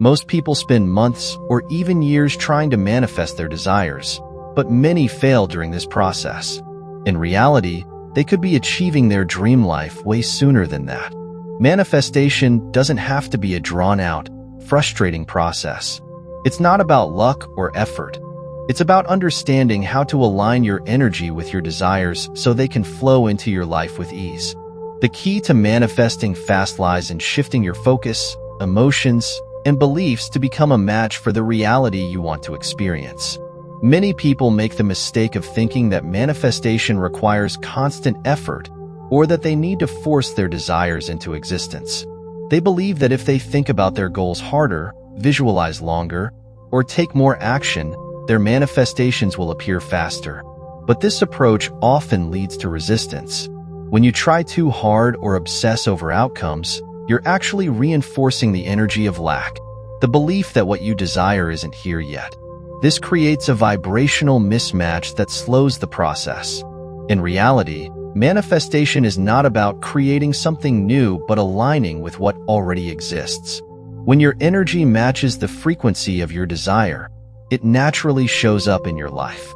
Most people spend months or even years trying to manifest their desires, but many fail during this process. In reality, they could be achieving their dream life way sooner than that. Manifestation doesn't have to be a drawn-out, frustrating process. It's not about luck or effort. It's about understanding how to align your energy with your desires so they can flow into your life with ease. The key to manifesting fast lies in shifting your focus, emotions, and beliefs to become a match for the reality you want to experience. Many people make the mistake of thinking that manifestation requires constant effort or that they need to force their desires into existence. They believe that if they think about their goals harder, visualize longer, or take more action, their manifestations will appear faster. But this approach often leads to resistance. When you try too hard or obsess over outcomes, you're actually reinforcing the energy of lack, the belief that what you desire isn't here yet. This creates a vibrational mismatch that slows the process. In reality, manifestation is not about creating something new but aligning with what already exists. When your energy matches the frequency of your desire, it naturally shows up in your life.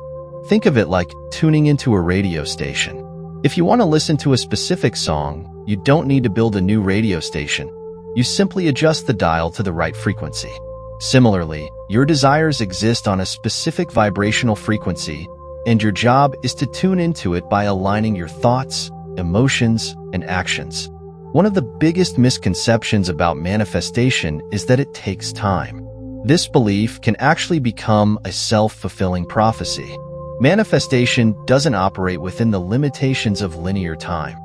Think of it like tuning into a radio station. If you want to listen to a specific song, you don't need to build a new radio station. You simply adjust the dial to the right frequency. Similarly, your desires exist on a specific vibrational frequency, and your job is to tune into it by aligning your thoughts, emotions, and actions. One of the biggest misconceptions about manifestation is that it takes time. This belief can actually become a self-fulfilling prophecy. Manifestation doesn't operate within the limitations of linear time.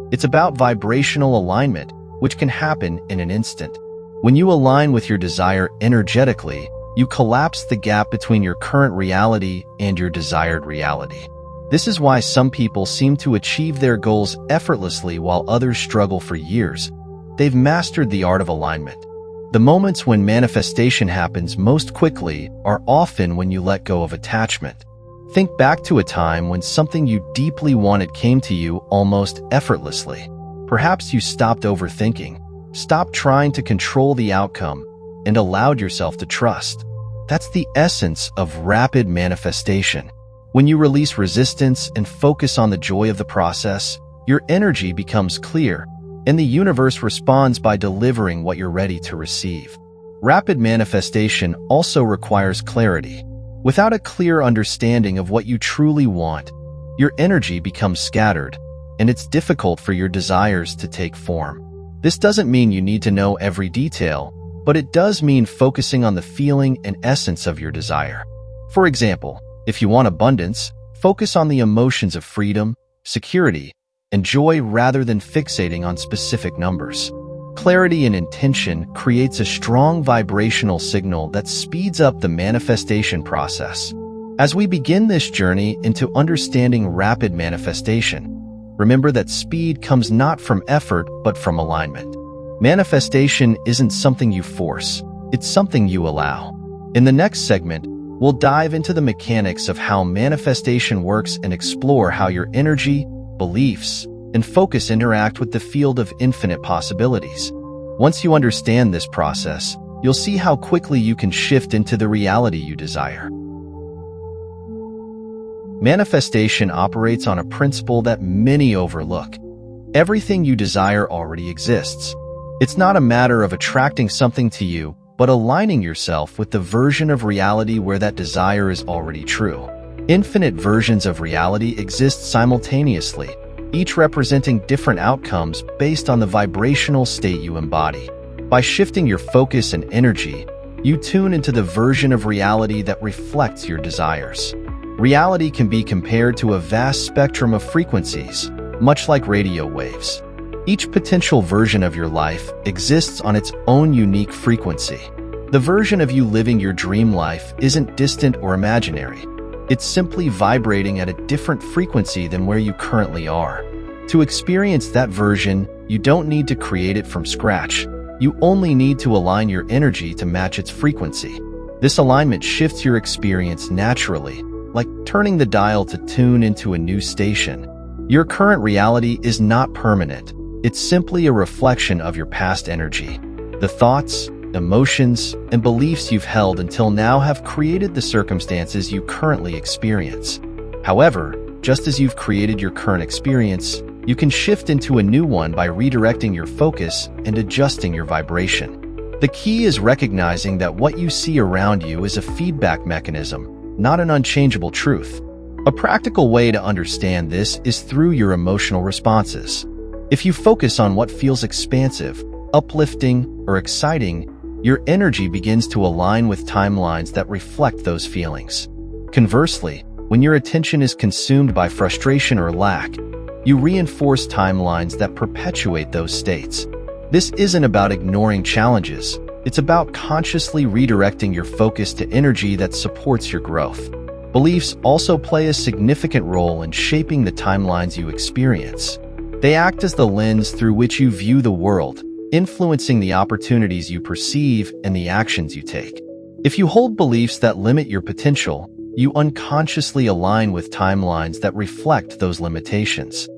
It's about vibrational alignment, which can happen in an instant. When you align with your desire energetically, you collapse the gap between your current reality and your desired reality. This is why some people seem to achieve their goals effortlessly while others struggle for years. They've mastered the art of alignment. The moments when manifestation happens most quickly are often when you let go of attachment. Think back to a time when something you deeply wanted came to you almost effortlessly. Perhaps you stopped overthinking, stopped trying to control the outcome, and allowed yourself to trust. That's the essence of rapid manifestation. When you release resistance and focus on the joy of the process, your energy becomes clear, and the universe responds by delivering what you're ready to receive. Rapid manifestation also requires clarity. Without a clear understanding of what you truly want, your energy becomes scattered, and it's difficult for your desires to take form. This doesn't mean you need to know every detail, but it does mean focusing on the feeling and essence of your desire. For example, if you want abundance, focus on the emotions of freedom, security, and joy rather than fixating on specific numbers. Clarity and intention creates a strong vibrational signal that speeds up the manifestation process. As we begin this journey into understanding rapid manifestation, remember that speed comes not from effort but from alignment. Manifestation isn't something you force, it's something you allow. In the next segment, we'll dive into the mechanics of how manifestation works and explore how your energy, beliefs, and focus interact with the field of infinite possibilities. Once you understand this process, you'll see how quickly you can shift into the reality you desire. Manifestation operates on a principle that many overlook. Everything you desire already exists. It's not a matter of attracting something to you, but aligning yourself with the version of reality where that desire is already true. Infinite versions of reality exist simultaneously, each representing different outcomes based on the vibrational state you embody. By shifting your focus and energy, you tune into the version of reality that reflects your desires. Reality can be compared to a vast spectrum of frequencies, much like radio waves. Each potential version of your life exists on its own unique frequency. The version of you living your dream life isn't distant or imaginary. It's simply vibrating at a different frequency than where you currently are. To experience that version, you don't need to create it from scratch. You only need to align your energy to match its frequency. This alignment shifts your experience naturally, like turning the dial to tune into a new station. Your current reality is not permanent. It's simply a reflection of your past energy. The thoughts, emotions, and beliefs you've held until now have created the circumstances you currently experience. However, just as you've created your current experience, you can shift into a new one by redirecting your focus and adjusting your vibration. The key is recognizing that what you see around you is a feedback mechanism, not an unchangeable truth. A practical way to understand this is through your emotional responses. If you focus on what feels expansive, uplifting, or exciting, your energy begins to align with timelines that reflect those feelings. Conversely, when your attention is consumed by frustration or lack, you reinforce timelines that perpetuate those states. This isn't about ignoring challenges. It's about consciously redirecting your focus to energy that supports your growth. Beliefs also play a significant role in shaping the timelines you experience. They act as the lens through which you view the world, influencing the opportunities you perceive and the actions you take. If you hold beliefs that limit your potential, you unconsciously align with timelines that reflect those limitations.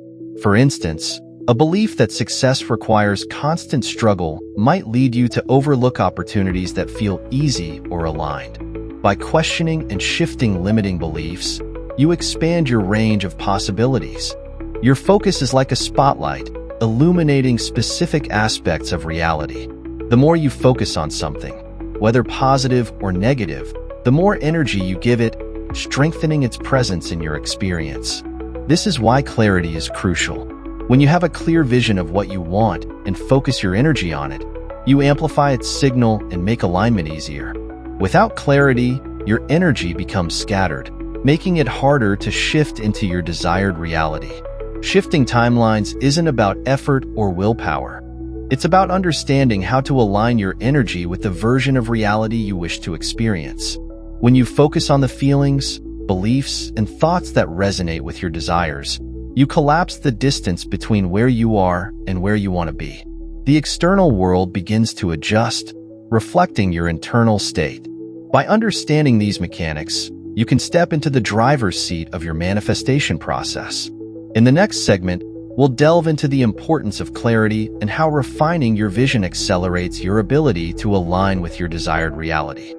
For instance, a belief that success requires constant struggle might lead you to overlook opportunities that feel easy or aligned. By questioning and shifting limiting beliefs, you expand your range of possibilities. Your focus is like a spotlight, illuminating specific aspects of reality. The more you focus on something, whether positive or negative, the more energy you give it, strengthening its presence in your experience. This is why clarity is crucial. When you have a clear vision of what you want and focus your energy on it, you amplify its signal and make alignment easier. Without clarity, your energy becomes scattered, making it harder to shift into your desired reality. Shifting timelines isn't about effort or willpower. It's about understanding how to align your energy with the version of reality you wish to experience. When you focus on the feelings, beliefs, and thoughts that resonate with your desires, you collapse the distance between where you are and where you want to be. The external world begins to adjust, reflecting your internal state. By understanding these mechanics, you can step into the driver's seat of your manifestation process. In the next segment, we'll delve into the importance of clarity and how refining your vision accelerates your ability to align with your desired reality.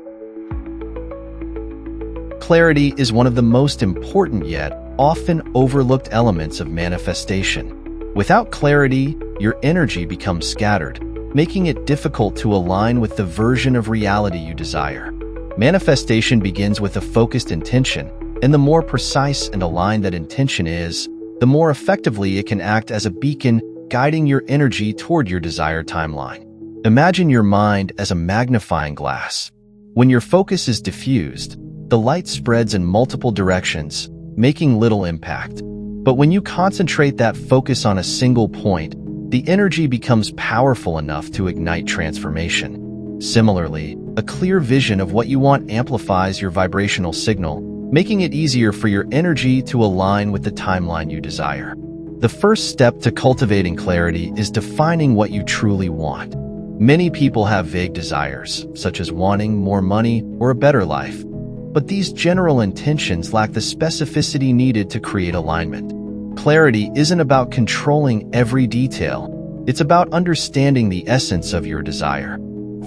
Clarity is one of the most important yet often overlooked elements of manifestation. Without clarity, your energy becomes scattered, making it difficult to align with the version of reality you desire. Manifestation begins with a focused intention, and the more precise and aligned that intention is, the more effectively it can act as a beacon, guiding your energy toward your desired timeline. Imagine your mind as a magnifying glass. When your focus is diffused, the light spreads in multiple directions, making little impact. But when you concentrate that focus on a single point, the energy becomes powerful enough to ignite transformation. Similarly, a clear vision of what you want amplifies your vibrational signal, making it easier for your energy to align with the timeline you desire. The first step to cultivating clarity is defining what you truly want. Many people have vague desires, such as wanting more money or a better life. But these general intentions lack the specificity needed to create alignment. Clarity isn't about controlling every detail. It's about understanding the essence of your desire.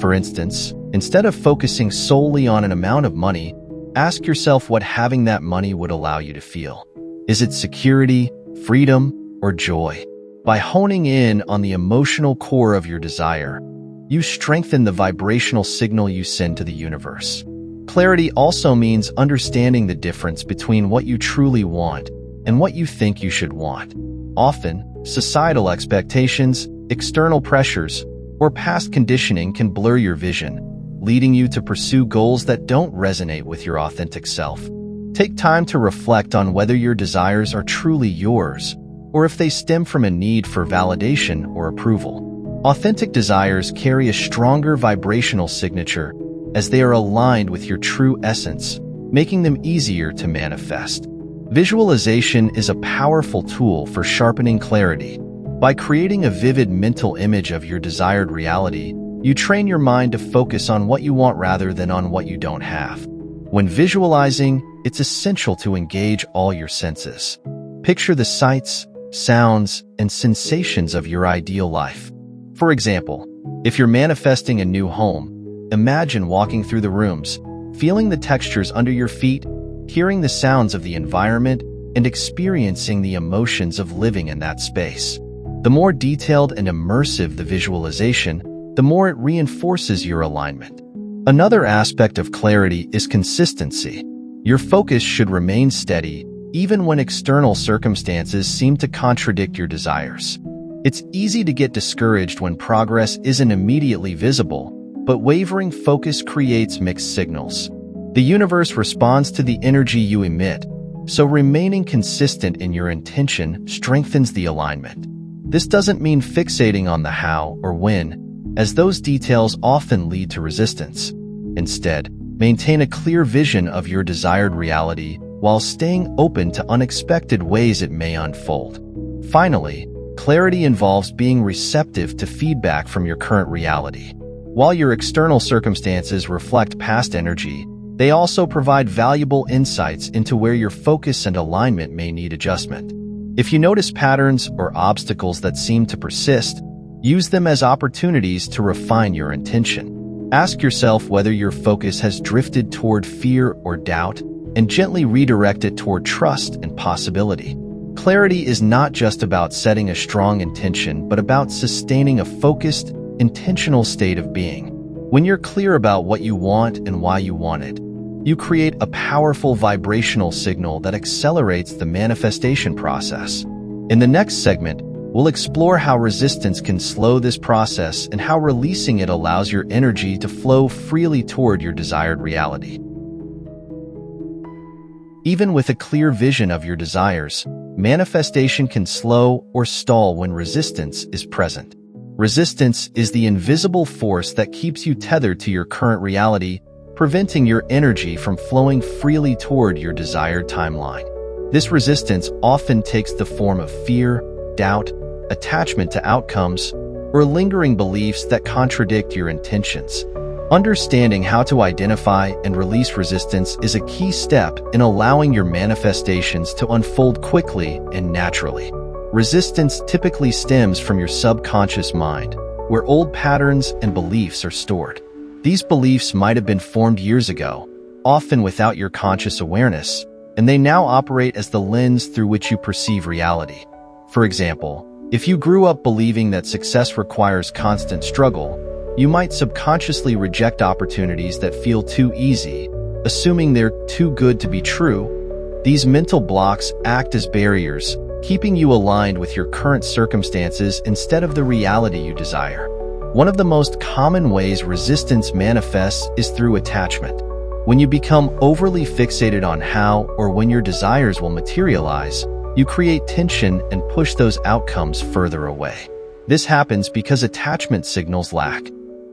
For instance, instead of focusing solely on an amount of money, ask yourself what having that money would allow you to feel. Is it security, freedom, or joy? By honing in on the emotional core of your desire, you strengthen the vibrational signal you send to the universe. Clarity also means understanding the difference between what you truly want and what you think you should want. Often, societal expectations, external pressures, or past conditioning can blur your vision, leading you to pursue goals that don't resonate with your authentic self. Take time to reflect on whether your desires are truly yours, or if they stem from a need for validation or approval. Authentic desires carry a stronger vibrational signature as they are aligned with your true essence, making them easier to manifest. Visualization is a powerful tool for sharpening clarity. By creating a vivid mental image of your desired reality, you train your mind to focus on what you want rather than on what you don't have. When visualizing, it's essential to engage all your senses. Picture the sights, sounds, and sensations of your ideal life. For example, if you're manifesting a new home, Imagine walking through the rooms, feeling the textures under your feet, hearing the sounds of the environment, and experiencing the emotions of living in that space. The more detailed and immersive the visualization, the more it reinforces your alignment. Another aspect of clarity is consistency. Your focus should remain steady, even when external circumstances seem to contradict your desires. It's easy to get discouraged when progress isn't immediately visible, but wavering focus creates mixed signals. The universe responds to the energy you emit, so remaining consistent in your intention strengthens the alignment. This doesn't mean fixating on the how or when, as those details often lead to resistance. Instead, maintain a clear vision of your desired reality while staying open to unexpected ways it may unfold. Finally, clarity involves being receptive to feedback from your current reality. While your external circumstances reflect past energy, they also provide valuable insights into where your focus and alignment may need adjustment. If you notice patterns or obstacles that seem to persist, use them as opportunities to refine your intention. Ask yourself whether your focus has drifted toward fear or doubt, and gently redirect it toward trust and possibility. Clarity is not just about setting a strong intention, but about sustaining a focused, intentional state of being. When you're clear about what you want and why you want it, you create a powerful vibrational signal that accelerates the manifestation process. In the next segment, we'll explore how resistance can slow this process and how releasing it allows your energy to flow freely toward your desired reality. Even with a clear vision of your desires, manifestation can slow or stall when resistance is present. Resistance is the invisible force that keeps you tethered to your current reality, preventing your energy from flowing freely toward your desired timeline. This resistance often takes the form of fear, doubt, attachment to outcomes, or lingering beliefs that contradict your intentions. Understanding how to identify and release resistance is a key step in allowing your manifestations to unfold quickly and naturally. Resistance typically stems from your subconscious mind, where old patterns and beliefs are stored. These beliefs might have been formed years ago, often without your conscious awareness, and they now operate as the lens through which you perceive reality. For example, if you grew up believing that success requires constant struggle, you might subconsciously reject opportunities that feel too easy, assuming they're too good to be true. These mental blocks act as barriers, keeping you aligned with your current circumstances instead of the reality you desire. One of the most common ways resistance manifests is through attachment. When you become overly fixated on how or when your desires will materialize, you create tension and push those outcomes further away. This happens because attachment signals lack,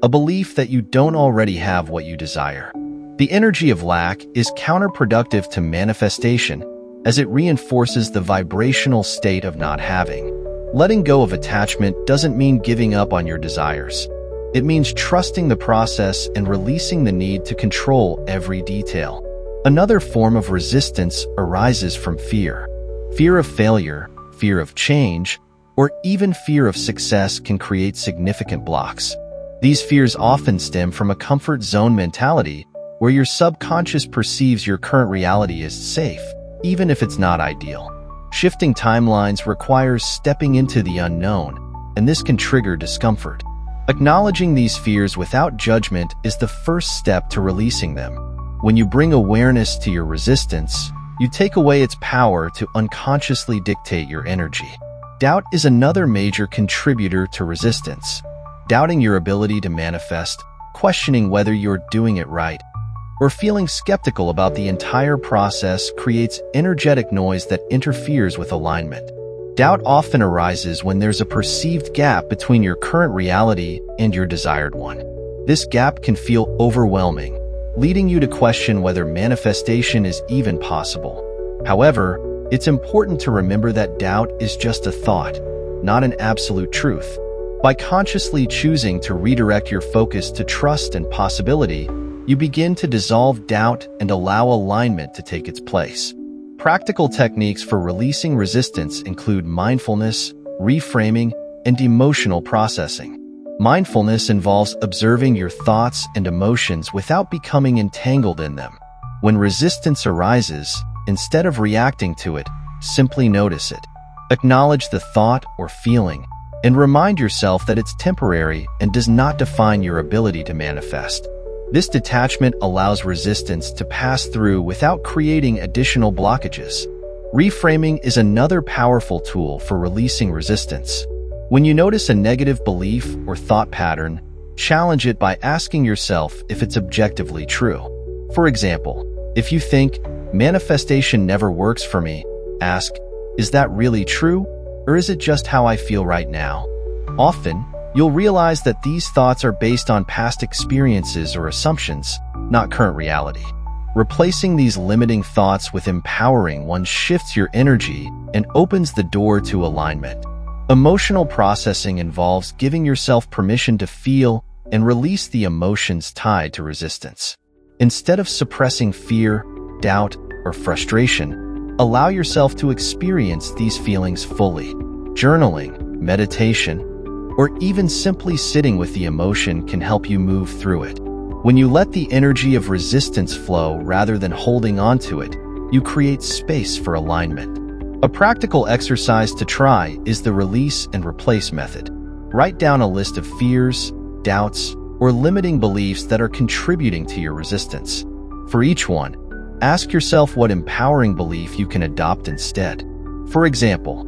a belief that you don't already have what you desire. The energy of lack is counterproductive to manifestation, as it reinforces the vibrational state of not having. Letting go of attachment doesn't mean giving up on your desires. It means trusting the process and releasing the need to control every detail. Another form of resistance arises from fear. Fear of failure, fear of change, or even fear of success can create significant blocks. These fears often stem from a comfort zone mentality, where your subconscious perceives your current reality as safe, even if it's not ideal. Shifting timelines requires stepping into the unknown, and this can trigger discomfort. Acknowledging these fears without judgment is the first step to releasing them. When you bring awareness to your resistance, you take away its power to unconsciously dictate your energy. Doubt is another major contributor to resistance. Doubting your ability to manifest, questioning whether you're doing it right, or feeling skeptical about the entire process creates energetic noise that interferes with alignment. Doubt often arises when there's a perceived gap between your current reality and your desired one. This gap can feel overwhelming, leading you to question whether manifestation is even possible. However, it's important to remember that doubt is just a thought, not an absolute truth. By consciously choosing to redirect your focus to trust and possibility, you begin to dissolve doubt and allow alignment to take its place. Practical techniques for releasing resistance include mindfulness, reframing, and emotional processing. Mindfulness involves observing your thoughts and emotions without becoming entangled in them. When resistance arises, instead of reacting to it, simply notice it. Acknowledge the thought or feeling, and remind yourself that it's temporary and does not define your ability to manifest. This detachment allows resistance to pass through without creating additional blockages. Reframing is another powerful tool for releasing resistance. When you notice a negative belief or thought pattern, challenge it by asking yourself if it's objectively true. For example, if you think, "Manifestation never works for me," ask, "Is that really true? Or is it just how I feel right now?" Often, you'll realize that these thoughts are based on past experiences or assumptions, not current reality. Replacing these limiting thoughts with empowering ones shifts your energy and opens the door to alignment. Emotional processing involves giving yourself permission to feel and release the emotions tied to resistance. Instead of suppressing fear, doubt, or frustration, allow yourself to experience these feelings fully. Journaling, meditation, or even simply sitting with the emotion can help you move through it. When you let the energy of resistance flow rather than holding onto it, you create space for alignment. A practical exercise to try is the release and replace method. Write down a list of fears, doubts, or limiting beliefs that are contributing to your resistance. For each one, ask yourself what empowering belief you can adopt instead. For example,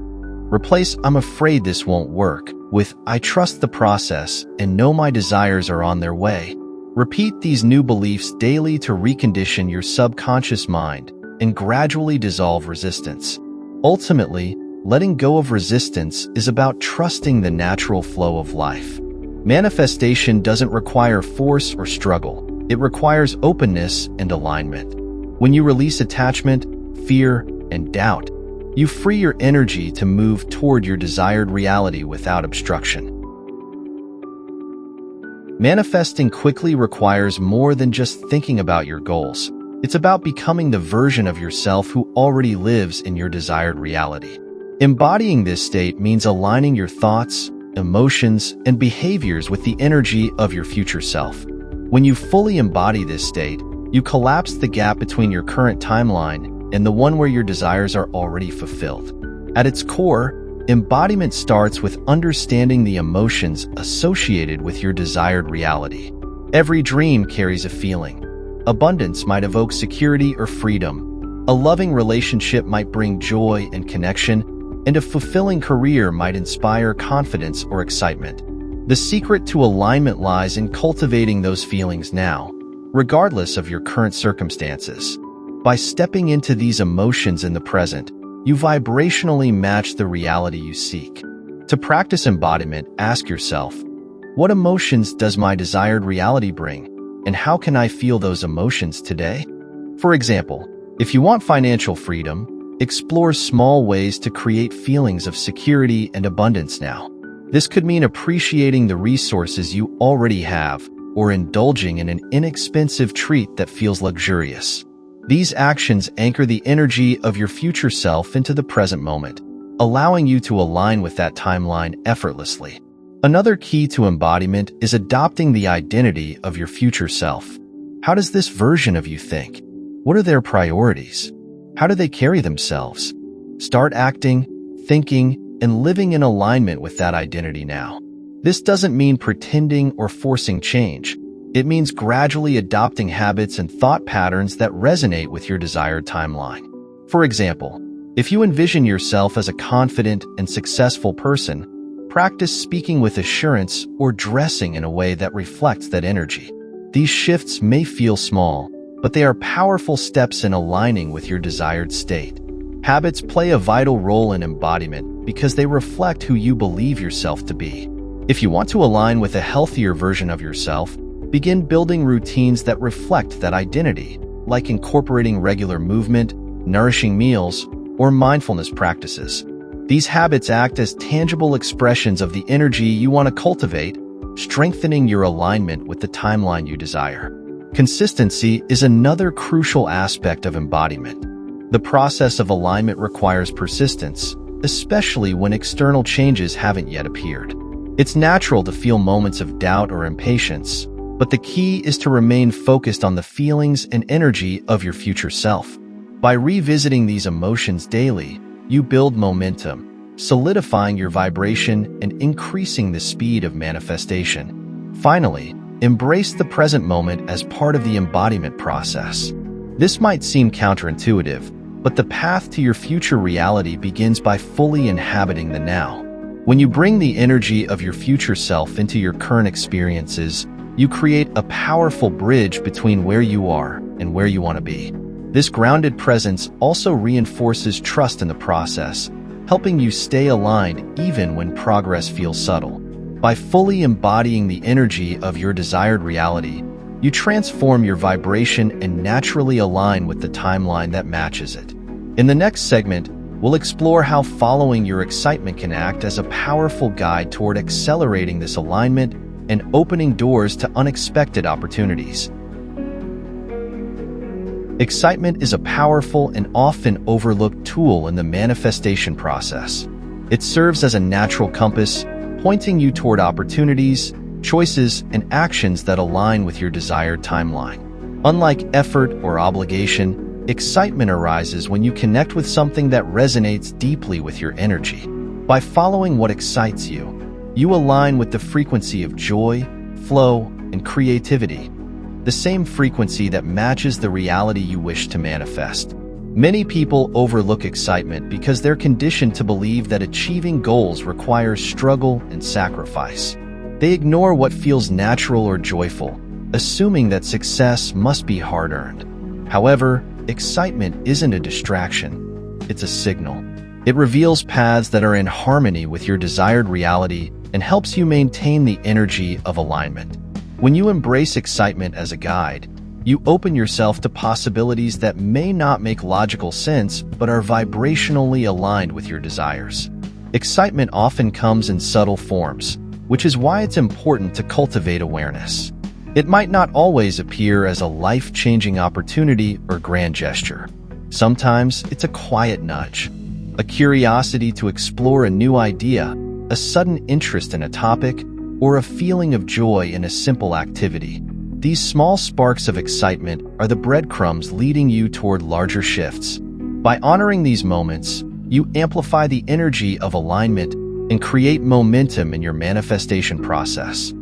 replace "I'm afraid this won't work" with "I trust the process and know my desires are on their way." Repeat these new beliefs daily to recondition your subconscious mind and gradually dissolve resistance. Ultimately, letting go of resistance is about trusting the natural flow of life. Manifestation doesn't require force or struggle. It requires openness and alignment. When you release attachment, fear, and doubt, you free your energy to move toward your desired reality without obstruction. Manifesting quickly requires more than just thinking about your goals. It's about becoming the version of yourself who already lives in your desired reality. Embodying this state means aligning your thoughts, emotions, and behaviors with the energy of your future self. When you fully embody this state, you collapse the gap between your current timeline and the one where your desires are already fulfilled. At its core, embodiment starts with understanding the emotions associated with your desired reality. Every dream carries a feeling. Abundance might evoke security or freedom. A loving relationship might bring joy and connection, and a fulfilling career might inspire confidence or excitement. The secret to alignment lies in cultivating those feelings now, regardless of your current circumstances. By stepping into these emotions in the present, you vibrationally match the reality you seek. To practice embodiment, ask yourself, what emotions does my desired reality bring? And how can I feel those emotions today? For example, if you want financial freedom, explore small ways to create feelings of security and abundance now. This could mean appreciating the resources you already have or indulging in an inexpensive treat that feels luxurious. These actions anchor the energy of your future self into the present moment, allowing you to align with that timeline effortlessly. Another key to embodiment is adopting the identity of your future self. How does this version of you think? What are their priorities? How do they carry themselves? Start acting, thinking, and living in alignment with that identity now. This doesn't mean pretending or forcing change. It means gradually adopting habits and thought patterns that resonate with your desired timeline. For example, if you envision yourself as a confident and successful person, practice speaking with assurance or dressing in a way that reflects that energy. These shifts may feel small, but they are powerful steps in aligning with your desired state. Habits play a vital role in embodiment because they reflect who you believe yourself to be. If you want to align with a healthier version of yourself, begin building routines that reflect that identity, like incorporating regular movement, nourishing meals, or mindfulness practices. These habits act as tangible expressions of the energy you want to cultivate, strengthening your alignment with the timeline you desire. Consistency is another crucial aspect of embodiment. The process of alignment requires persistence, especially when external changes haven't yet appeared. It's natural to feel moments of doubt or impatience, but the key is to remain focused on the feelings and energy of your future self. By revisiting these emotions daily, you build momentum, solidifying your vibration and increasing the speed of manifestation. Finally, embrace the present moment as part of the embodiment process. This might seem counterintuitive, but the path to your future reality begins by fully inhabiting the now. When you bring the energy of your future self into your current experiences, you create a powerful bridge between where you are and where you want to be. This grounded presence also reinforces trust in the process, helping you stay aligned even when progress feels subtle. By fully embodying the energy of your desired reality, you transform your vibration and naturally align with the timeline that matches it. In the next segment, we'll explore how following your excitement can act as a powerful guide toward accelerating this alignment and opening doors to unexpected opportunities. Excitement is a powerful and often overlooked tool in the manifestation process. It serves as a natural compass, pointing you toward opportunities, choices, and actions that align with your desired timeline. Unlike effort or obligation, excitement arises when you connect with something that resonates deeply with your energy. By following what excites you, you align with the frequency of joy, flow, and creativity, the same frequency that matches the reality you wish to manifest. Many people overlook excitement because they're conditioned to believe that achieving goals requires struggle and sacrifice. They ignore what feels natural or joyful, assuming that success must be hard-earned. However, excitement isn't a distraction, it's a signal. It reveals paths that are in harmony with your desired reality and helps you maintain the energy of alignment. When you embrace excitement as a guide, you open yourself to possibilities that may not make logical sense but are vibrationally aligned with your desires. Excitement often comes in subtle forms, which is why it's important to cultivate awareness. It might not always appear as a life-changing opportunity or grand gesture. Sometimes it's a quiet nudge, a curiosity to explore a new idea, a sudden interest in a topic, or a feeling of joy in a simple activity. These small sparks of excitement are the breadcrumbs leading you toward larger shifts. By honoring these moments, you amplify the energy of alignment and create momentum in your manifestation process.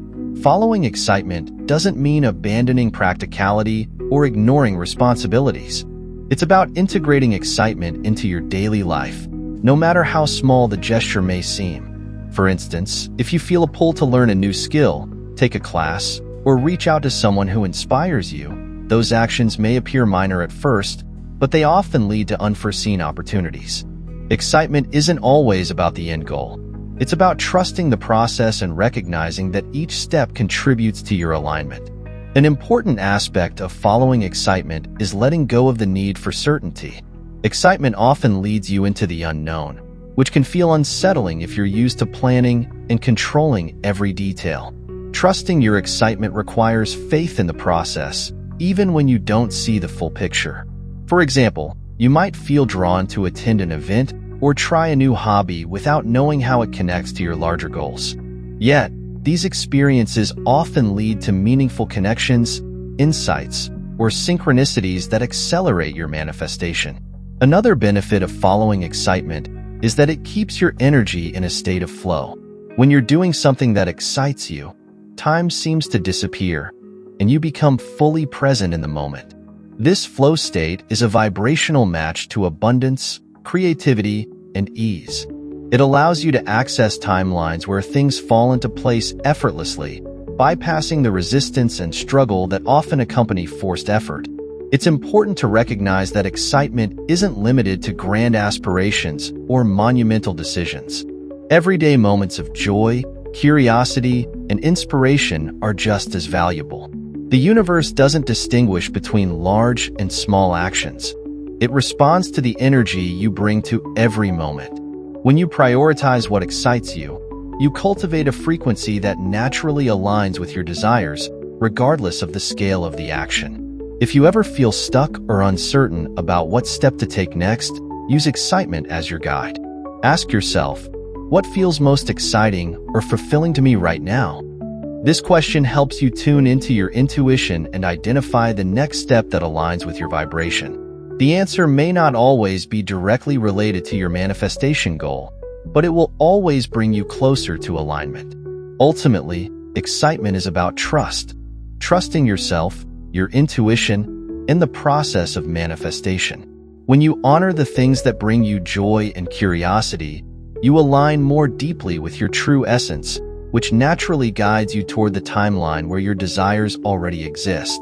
Following excitement doesn't mean abandoning practicality or ignoring responsibilities. It's about integrating excitement into your daily life, no matter how small the gesture may seem. For instance, if you feel a pull to learn a new skill, take a class, or reach out to someone who inspires you, those actions may appear minor at first, but they often lead to unforeseen opportunities. Excitement isn't always about the end goal. It's about trusting the process and recognizing that each step contributes to your alignment. An important aspect of following excitement is letting go of the need for certainty. Excitement often leads you into the unknown, which can feel unsettling if you're used to planning and controlling every detail. Trusting your excitement requires faith in the process, even when you don't see the full picture. For example, you might feel drawn to attend an event or try a new hobby without knowing how it connects to your larger goals. Yet, these experiences often lead to meaningful connections, insights, or synchronicities that accelerate your manifestation. Another benefit of following excitement is that it keeps your energy in a state of flow. When you're doing something that excites you, time seems to disappear, and you become fully present in the moment. This flow state is a vibrational match to abundance, creativity, and ease. It allows you to access timelines where things fall into place effortlessly, bypassing the resistance and struggle that often accompany forced effort. It's important to recognize that excitement isn't limited to grand aspirations or monumental decisions. Everyday moments of joy, curiosity, and inspiration are just as valuable. The universe doesn't distinguish between large and small actions. It responds to the energy you bring to every moment. When you prioritize what excites you, you cultivate a frequency that naturally aligns with your desires, regardless of the scale of the action. If you ever feel stuck or uncertain about what step to take next, use excitement as your guide. Ask yourself, What feels most exciting or fulfilling to me right now? This question helps you tune into your intuition and identify the next step that aligns with your vibration. The answer may not always be directly related to your manifestation goal, but it will always bring you closer to alignment. Ultimately, excitement is about trust. Trusting yourself, your intuition, and the process of manifestation. When you honor the things that bring you joy and curiosity, you align more deeply with your true essence, which naturally guides you toward the timeline where your desires already exist.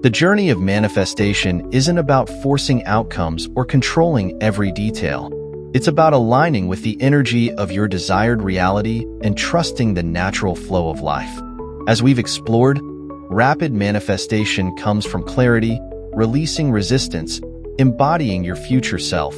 The journey of manifestation isn't about forcing outcomes or controlling every detail. It's about aligning with the energy of your desired reality and trusting the natural flow of life. As we've explored, rapid manifestation comes from clarity, releasing resistance, embodying your future self,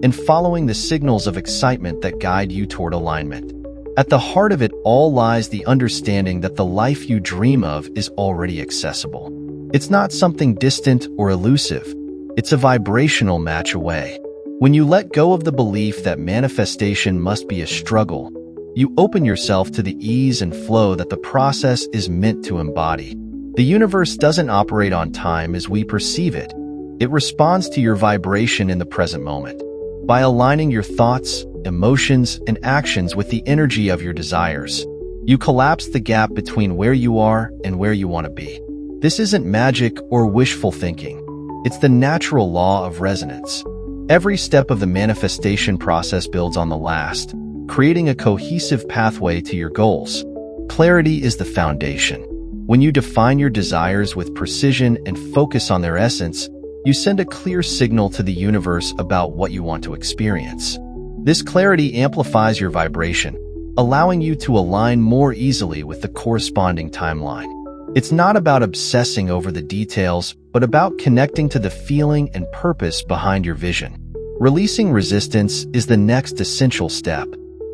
and following the signals of excitement that guide you toward alignment. At the heart of it all lies the understanding that the life you dream of is already accessible. It's not something distant or elusive. It's a vibrational match away. When you let go of the belief that manifestation must be a struggle, you open yourself to the ease and flow that the process is meant to embody. The universe doesn't operate on time as we perceive it. It responds to your vibration in the present moment. By aligning your thoughts, emotions, and actions with the energy of your desires, you collapse the gap between where you are and where you want to be. This isn't magic or wishful thinking. It's the natural law of resonance. Every step of the manifestation process builds on the last, creating a cohesive pathway to your goals. Clarity is the foundation. When you define your desires with precision and focus on their essence, you send a clear signal to the universe about what you want to experience. This clarity amplifies your vibration, allowing you to align more easily with the corresponding timeline. It's not about obsessing over the details, but about connecting to the feeling and purpose behind your vision. Releasing resistance is the next essential step.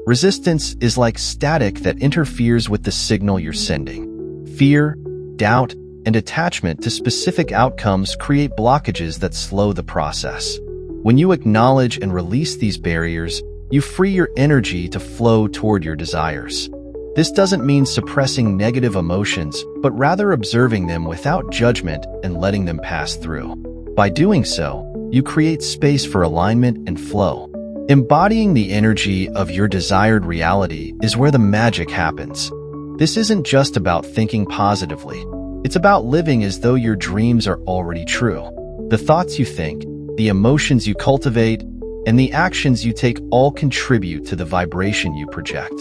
Resistance is like static that interferes with the signal you're sending. Fear, doubt, and attachment to specific outcomes create blockages that slow the process. When you acknowledge and release these barriers, you free your energy to flow toward your desires. This doesn't mean suppressing negative emotions, but rather observing them without judgment and letting them pass through. By doing so, you create space for alignment and flow. Embodying the energy of your desired reality is where the magic happens. This isn't just about thinking positively. It's about living as though your dreams are already true. The thoughts you think, the emotions you cultivate, and the actions you take all contribute to the vibration you project.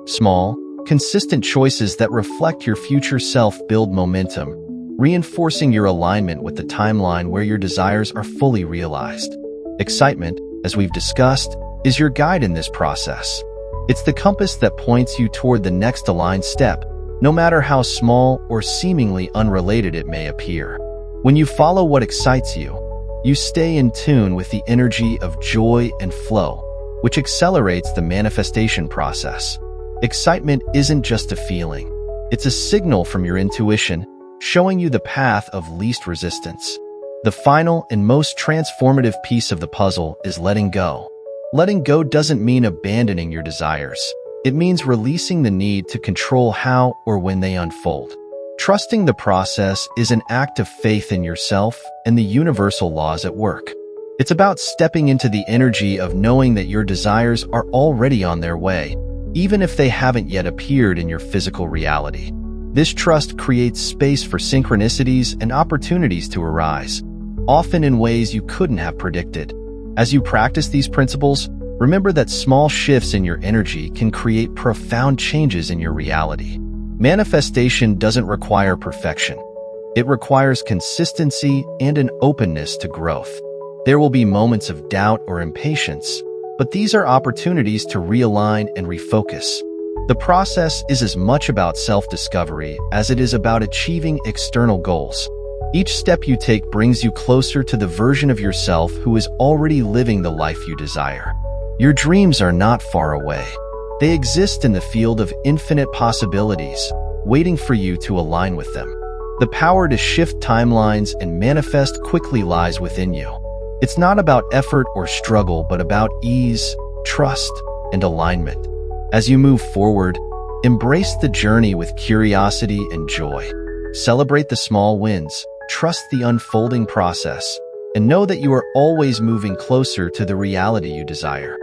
Small, consistent choices that reflect your future self build momentum, reinforcing your alignment with the timeline where your desires are fully realized. Excitement, as we've discussed, is your guide in this process. It's the compass that points you toward the next aligned step, no matter how small or seemingly unrelated it may appear. When you follow what excites you, you stay in tune with the energy of joy and flow, which accelerates the manifestation process. Excitement isn't just a feeling. It's a signal from your intuition, showing you the path of least resistance. The final and most transformative piece of the puzzle is letting go. Letting go doesn't mean abandoning your desires. It means releasing the need to control how or when they unfold. Trusting the process is an act of faith in yourself and the universal laws at work. It's about stepping into the energy of knowing that your desires are already on their way, even if they haven't yet appeared in your physical reality. This trust creates space for synchronicities and opportunities to arise, often in ways you couldn't have predicted. As you practice these principles, remember that small shifts in your energy can create profound changes in your reality. Manifestation doesn't require perfection. It requires consistency and an openness to growth. There will be moments of doubt or impatience, but these are opportunities to realign and refocus. The process is as much about self-discovery as it is about achieving external goals. Each step you take brings you closer to the version of yourself who is already living the life you desire. Your dreams are not far away. They exist in the field of infinite possibilities, waiting for you to align with them. The power to shift timelines and manifest quickly lies within you. It's not about effort or struggle, but about ease, trust, and alignment. As you move forward, embrace the journey with curiosity and joy. Celebrate the small wins, trust the unfolding process, and know that you are always moving closer to the reality you desire.